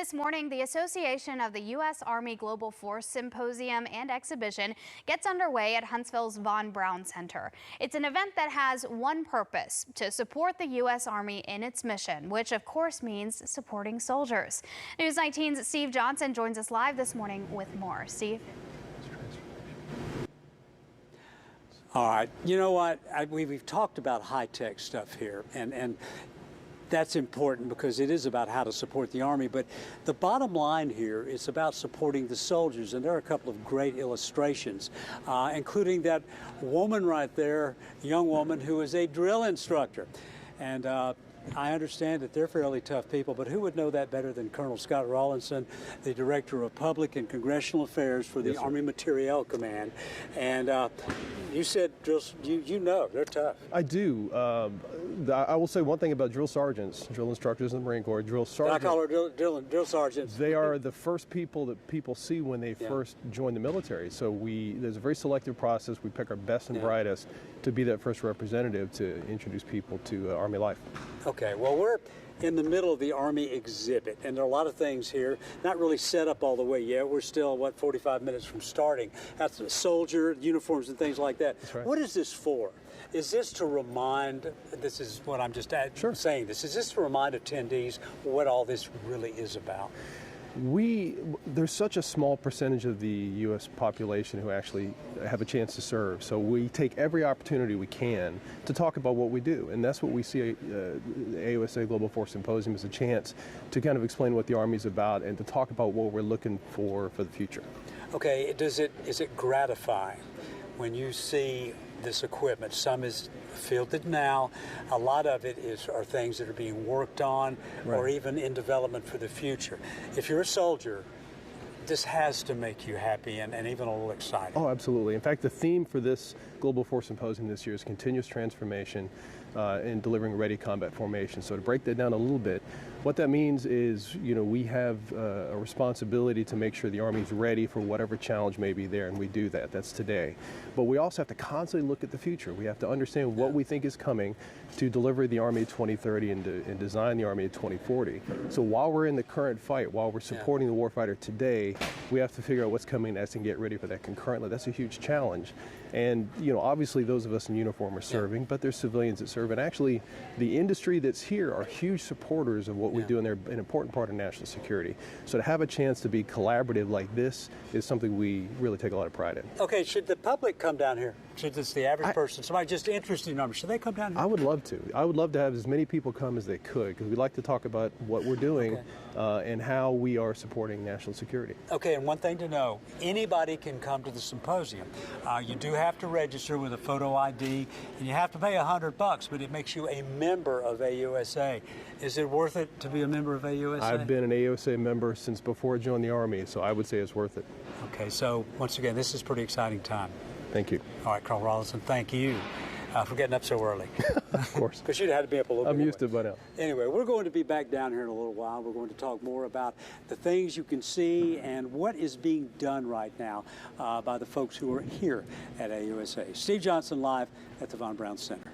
this morning, the Association of the U.S. Army Global Force Symposium and Exhibition gets underway at Huntsville's Von Braun Center. It's an event that has one purpose: to support the U.S. Army in its mission, which of course means supporting soldiers. News 19's Steve Johnson joins us live this morning with more. Steve? All right. You know what? We've talked about high-tech stuff here, and that's important because it is about how to support the Army. But the bottom line here is about supporting the soldiers, and there are a couple of great illustrations, including that woman right there, young woman who is a drill instructor. And I understand that they're fairly tough people, but who would know that better than Colonel Scott Rawlinson, the Director of Public and Congressional Affairs for the Army Materiel Command. And you said drills, you know, they're tough. I do. I will say one thing about drill sergeants, drill instructors in the Marine Corps, drill sergeants. I call her drill sergeants. They are the first people that people see when they first join the military. So there's a very selective process. We pick our best and brightest to be that first representative to introduce people to Army life. Okay, well, we're in the middle of the Army exhibit, and there are a lot of things here, not really set up all the way yet. We're still, 45 minutes from starting. That's soldier uniforms and things like that. That's right. What is this for? Is this to remind, this is what I'm just saying, is this to remind attendees what all this really is about? There's such a small percentage of the U.S. population who actually have a chance to serve. So we take every opportunity we can to talk about what we do. And that's what we see the AUSA Global Force Symposium as a chance to kind of explain what the Army is about and to talk about what we're looking for the future. Okay, is it gratifying when you see this equipment? Some is fielded now. A lot of it are things that are being worked on or even in development for the future. If you're a soldier, this has to make you happy and even a little excited. Oh, absolutely. In fact, the theme for this Global Force Symposium this year is continuous transformation in delivering ready combat formation. So to break that down a little bit, what that means is, we have a responsibility to make sure the Army is ready for whatever challenge may be there, and we do that. That's today. But we also have to constantly look at the future. We have to understand what we think is coming to deliver the Army of 2030 and design the Army of 2040. So while we're in the current fight, while we're supporting the warfighter today, we have to figure out what's coming next and get ready for that concurrently. That's a huge challenge. And, obviously those of us in uniform are serving, but there's civilians that serve. And actually, the industry that's here are huge supporters of what we do, and they're an important part of national security. So to have a chance to be collaborative like this is something we really take a lot of pride in. Okay, should the public come down here? Should this the average person, somebody just interested in Army, should they come down here? I would love to. I would love to have as many people come as they could, because we'd like to talk about what we're doing and how we are supporting national security. Okay, and one thing to know, anybody can come to the symposium. You do have to register with a photo ID, and you have to pay $100, but it makes you a member of AUSA. Is it worth it to be a member of AUSA? I've been an AUSA member since before I joined the Army, so I would say it's worth it. Okay, so once again, this is a pretty exciting time. Thank you. All right, Colonel Rawlinson, thank you for getting up so early. Of course. Because you'd had to be up a little bit. I'm used to it by now. Anyway, we're going to be back down here in a little while. We're going to talk more about the things you can see and what is being done right now by the folks who are here at AUSA. Steve Johnson live at the Von Braun Center.